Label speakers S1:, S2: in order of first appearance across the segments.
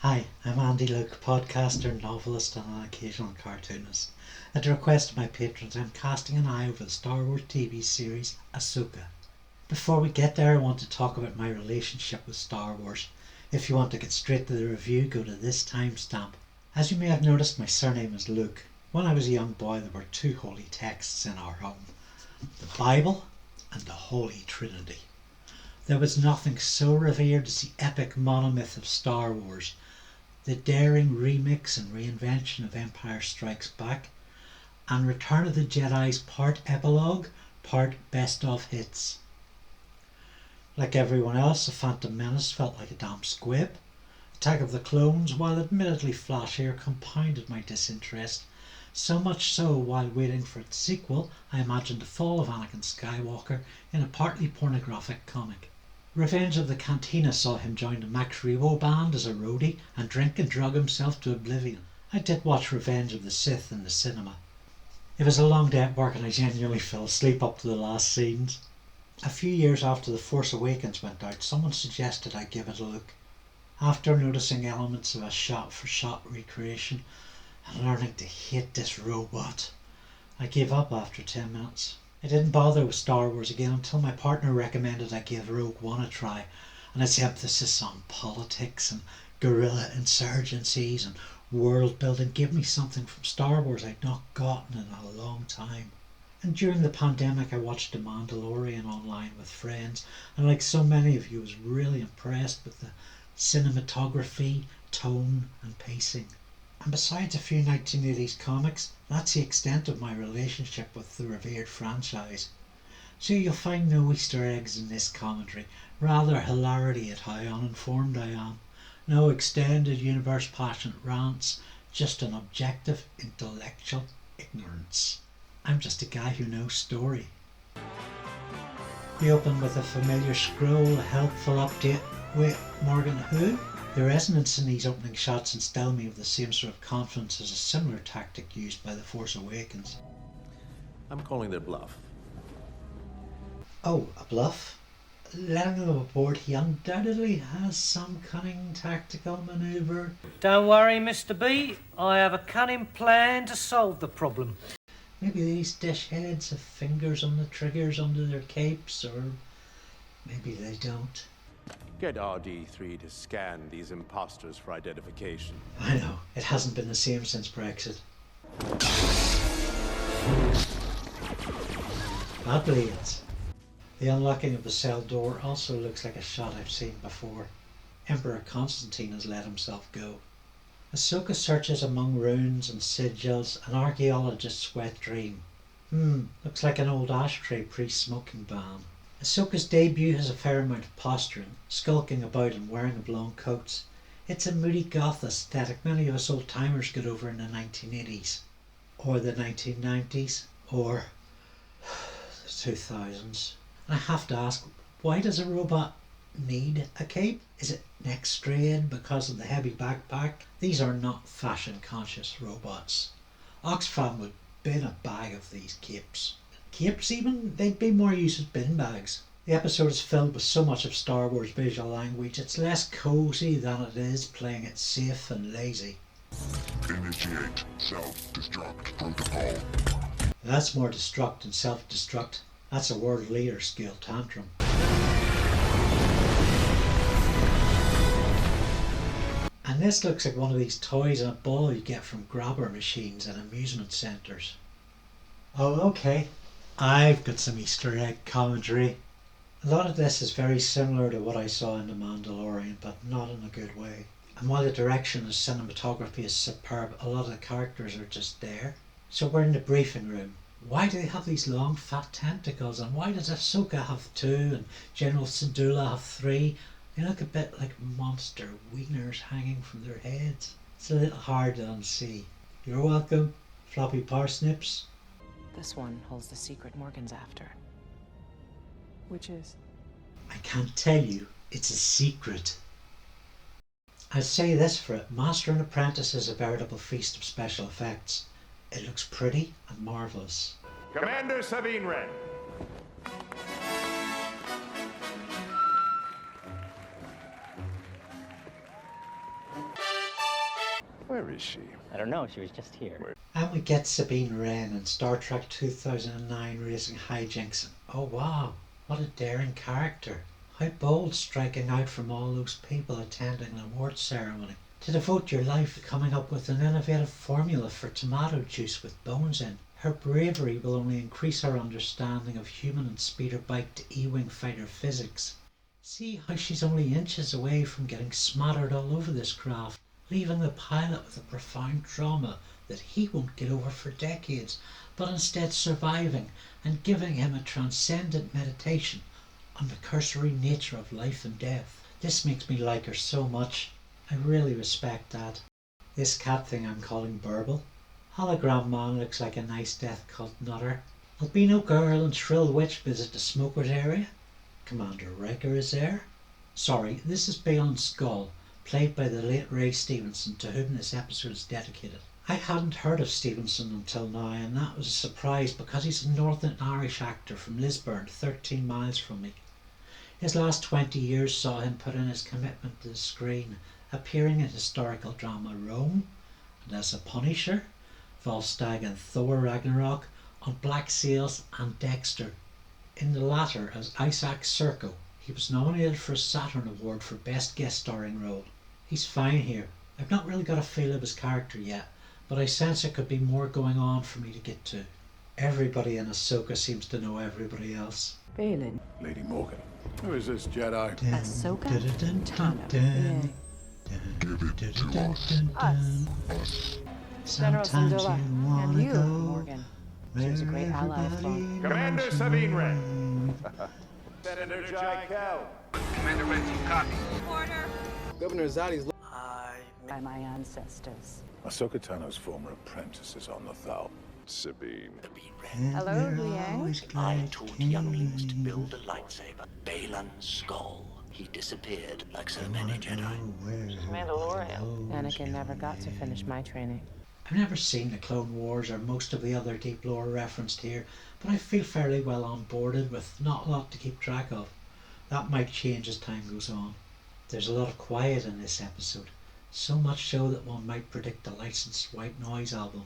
S1: Hi, I'm Andy Luke, podcaster, novelist and an occasional cartoonist. At the request of my patrons, I'm casting an eye over the Star Wars TV series Ahsoka. Before we get there, I want to talk about my relationship with Star Wars. If you want to get straight to the review, go to this timestamp. As you may have noticed, my surname is Luke. When I was a young boy, there were two holy texts in our home: the Bible and the Holy Trinity. There was nothing so revered as the epic monomyth of Star Wars, the daring remix and reinvention of Empire Strikes Back, and Return of the Jedi's part epilogue, part best of hits. Like everyone else, The Phantom Menace felt like a damn squib. Attack of the Clones, while admittedly flashier, compounded my disinterest. So much so, while waiting for its sequel, I imagined the fall of Anakin Skywalker in a partly pornographic comic. Revenge of the Cantina saw him join the Max Rebo band as a roadie and drink and drug himself to oblivion. I did watch Revenge of the Sith in the cinema. It was a long day at work and I genuinely fell asleep up to the last scenes. A few years after The Force Awakens went out, someone suggested I give it a look. After noticing elements of a shot-for-shot recreation and learning to hate this robot, I gave up after 10 minutes. I didn't bother with Star Wars again until my partner recommended I give Rogue One a try, and its emphasis on politics and guerrilla insurgencies and world building gave me something from Star Wars I'd not gotten in a long time. And during the pandemic I watched The Mandalorian online with friends, and like so many of you was really impressed with the cinematography, tone and pacing. And besides a few 1980s comics, that's the extent of my relationship with the revered franchise. So you'll find no Easter eggs in this commentary, rather hilarity at how uninformed I am. No extended universe passionate rants, just an objective intellectual ignorance. I'm just a guy who knows story. We open with a familiar scroll, a helpful update. Wait, Morgan, who? The resonance in these opening shots instill me with the same sort of confidence as a similar tactic used by The Force Awakens.
S2: I'm calling their bluff.
S1: Oh, a bluff? Letting them aboard, he undoubtedly has some cunning tactical manoeuvre.
S3: Don't worry, Mr. B. I have a cunning plan to solve the problem.
S1: Maybe these dish heads have fingers on the triggers under their capes, or maybe they don't.
S2: Get RD3 to scan these imposters for identification.
S1: I know, it hasn't been the same since Brexit. That bleeds. The unlocking of the cell door also looks like a shot I've seen before. Emperor Constantine has let himself go. Ahsoka searches among ruins and sigils, an archaeologist's wet dream. Looks like an old ashtray pre-smoking ban. Ahsoka's debut has a fair amount of posturing, skulking about and wearing oblong coats. It's a moody goth aesthetic many of us old-timers got over in the 1980s. Or the 1990s. Or the 2000s. And I have to ask, why does a robot need a cape? Is it neck strain because of the heavy backpack? These are not fashion-conscious robots. Oxfam would bin a bag of these capes. Capes even, they'd be more used as bin bags. The episode is filled with so much of Star Wars visual language, it's less cosy than it is playing it safe and lazy.
S4: Initiate self-destruct protocol.
S1: That's more destruct and self-destruct. That's a world leader scale tantrum. And this looks like one of these toys in a ball you get from grabber machines at amusement centres. Oh, okay. I've got some Easter egg commentary. A lot of this is very similar to what I saw in The Mandalorian, but not in a good way. And while the direction and cinematography is superb, a lot of the characters are just there. So we're in the briefing room. Why do they have these long fat tentacles, and why does Ahsoka have 2 and General Syndulla have 3? They look a bit like monster wieners hanging from their heads. It's a little hard to unsee. You're welcome, floppy parsnips.
S5: This one holds the secret Morgan's after. Which is?
S1: I can't tell you. It's a secret. I'd say this for it. Master and Apprentice is a veritable feast of special effects. It looks pretty and marvellous.
S6: Commander Sabine Wren.
S2: Where is she?
S7: I don't know, she was just here.
S1: And we get Sabine Wren in Star Trek 2009 raising hijinks. Oh wow, what a daring character. How bold, striking out from all those people attending an award ceremony. To devote your life to coming up with an innovative formula for tomato juice with bones in. Her bravery will only increase our understanding of human and speeder bike to E-wing fighter physics. See how she's only inches away from getting smattered all over this craft, leaving the pilot with a profound trauma that he won't get over for decades, but instead surviving and giving him a transcendent meditation on the cursory nature of life and death. This makes me like her so much. I really respect that. This cat thing I'm calling Burble. Hologram man looks like a nice death cult nutter. Albino girl and shrill witch visit the smokers area. Commander Riker is there. Sorry, this is Balin Skull, played by the late Ray Stevenson, to whom this episode is dedicated. I hadn't heard of Stevenson until now, and that was a surprise because he's a Northern Irish actor from Lisburn, 13 miles from me. His last 20 years saw him put in his commitment to the screen, appearing in historical drama Rome, and as a Punisher, Volstagg and Thor Ragnarok, on Black Sails and Dexter. In the latter as Isaac Serco, he was nominated for a Saturn Award for Best Guest Starring Role. He's fine here. I've not really got a feel of his character yet, but I sense there could be more going on for me to get to. Everybody in Ahsoka seems to know everybody else.
S5: Balin.
S2: Lady Morgan. Who is this Jedi?
S5: Ahsoka?
S4: Give it to us. Us.
S5: General
S1: Sometimes
S5: Syndulla.
S1: you wanna
S5: And you,
S1: go
S5: Morgan. She was a great ally of Thrawn.
S6: Commander Sabine Wren. Senator Jai Kell.
S8: Commander Renton, copy.
S9: Order.
S8: Governor Zadi's...
S5: By my ancestors.
S2: Ahsoka Tano's former apprentice is on the Thal. Sabine.
S5: Hello, Huang.
S10: I taught younglings to build a lightsaber. Balin Skull. He disappeared like so many Jedi.
S5: Mandalorian. Anakin never got to finish my training.
S1: I've never seen the Clone Wars or most of the other deep lore referenced here, but I feel fairly well onboarded with not a lot to keep track of. That might change as time goes on. There's a lot of quiet in this episode, so much so that one might predict a licensed white noise album.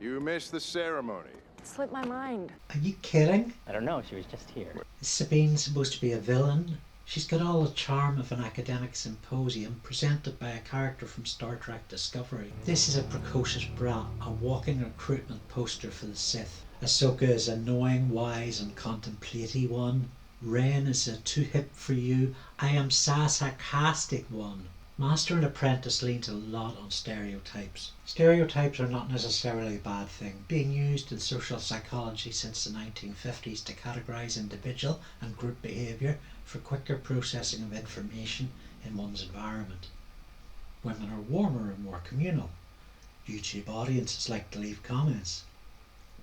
S6: You missed the ceremony.
S5: It slipped my mind.
S1: Are you kidding?
S7: I don't know, she was just here.
S1: Is Sabine supposed to be a villain? She's got all the charm of an academic symposium presented by a character from Star Trek Discovery. This is a precocious brat, a walking recruitment poster for the Sith. Ahsoka is a knowing, wise and contemplative one. Wren is a too hip for you, I am sarcastic one. Master and Apprentice leans a lot on stereotypes. Stereotypes are not necessarily a bad thing, being used in social psychology since the 1950s to categorise individual and group behaviour for quicker processing of information in one's environment. Women are warmer and more communal. YouTube audiences like to leave comments.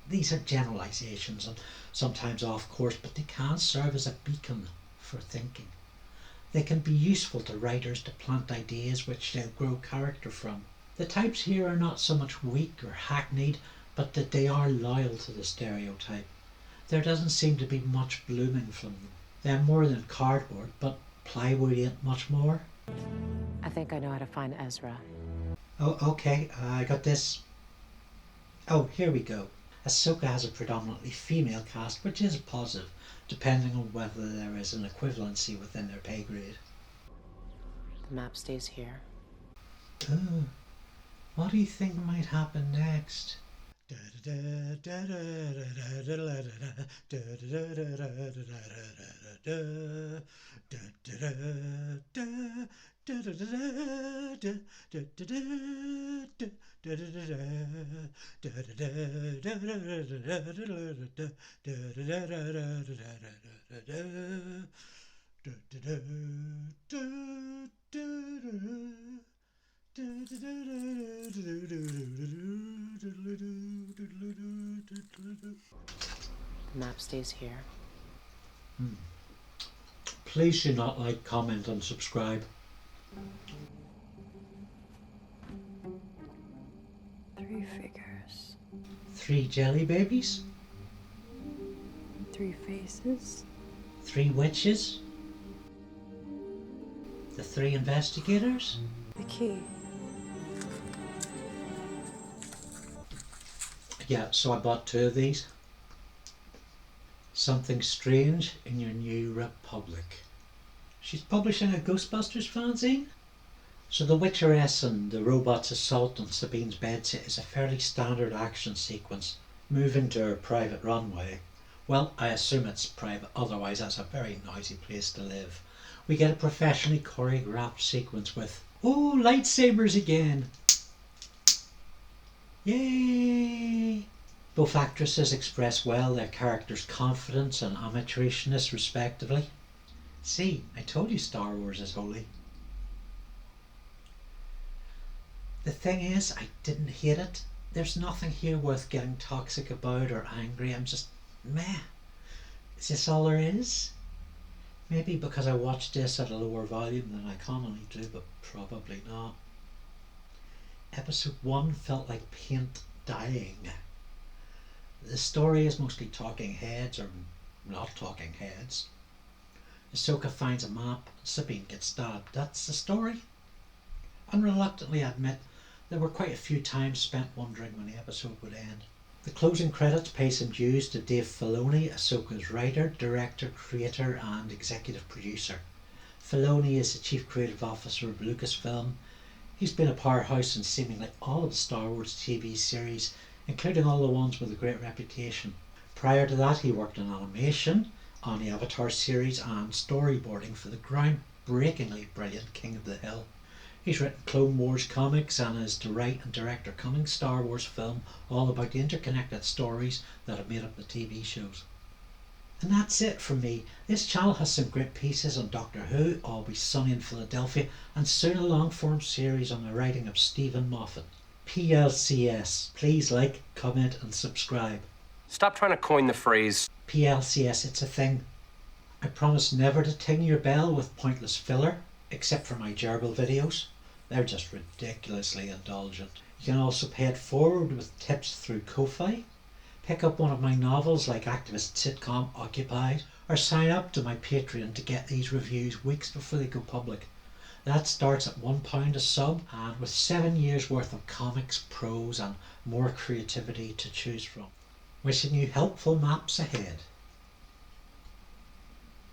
S1: These are generalisations and sometimes off course, but they can serve as a beacon for thinking. They can be useful to writers to plant ideas which they'll grow character from. The types here are not so much weak or hackneyed, but that they are loyal to the stereotype. There doesn't seem to be much blooming from them. They're more than cardboard, but plywood ain't much more.
S5: I think I know how to find Ezra.
S1: Oh, okay, I got this. Oh, here we go. Ahsoka has a predominantly female cast, which is a positive, depending on whether there is an equivalency within their pay grade.
S5: The map stays here.
S1: Oh, what do you think might happen next?
S5: The map stays here.
S1: Please do not like, comment and subscribe.
S9: 3 figures.
S1: 3 jelly babies?
S9: 3 faces.
S1: 3 witches? The 3 investigators?
S9: The key.
S1: Yeah, so I bought 2 of these. Something Strange in Your New Republic. She's publishing a Ghostbusters fanzine? So the Witcheress and the robot's assault on Sabine's bedsit is a fairly standard action sequence. Moving to her private runway. Well, I assume it's private, otherwise that's a very noisy place to live. We get a professionally choreographed sequence with, oh, lightsabers again! Yay! Both actresses express well their characters' confidence and amateurishness respectively. See, I told you Star Wars is holy. The thing is, I didn't hate it. There's nothing here worth getting toxic about or angry. I'm just meh. Is this all there is? Maybe because I watched this at a lower volume than I commonly do, but probably not. Episode 1 felt like paint dying. The story is mostly talking heads or not talking heads. Ahsoka finds a map and Sabine gets stabbed. That's the story. And reluctantly admit there were quite a few times spent wondering when the episode would end. The closing credits pay some dues to Dave Filoni, Ahsoka's writer, director, creator and executive producer. Filoni is the chief creative officer of Lucasfilm. He's been a powerhouse in seemingly all of the Star Wars TV series, including all the ones with a great reputation. Prior to that he worked in animation, on the Avatar series and storyboarding for the groundbreakingly brilliant King of the Hill. He's written Clone Wars comics and is to write and direct a coming Star Wars film all about the interconnected stories that have made up the TV shows. And that's it from me. This channel has some great pieces on Doctor Who, Always Sunny in Philadelphia, and soon a long form series on the writing of Stephen Moffat. PLCS. Please like, comment and subscribe.
S11: Stop trying to coin the phrase.
S1: PLCS, it's a thing. I promise never to ting your bell with pointless filler, except for my gerbil videos. They're just ridiculously indulgent. You can also pay it forward with tips through Ko-Fi. Pick up one of my novels like activist sitcom Occupied, or sign up to my Patreon to get these reviews weeks before they go public. That starts at £1 a sub, and with 7 years worth of comics, prose and more creativity to choose from. Wishing you helpful maps ahead.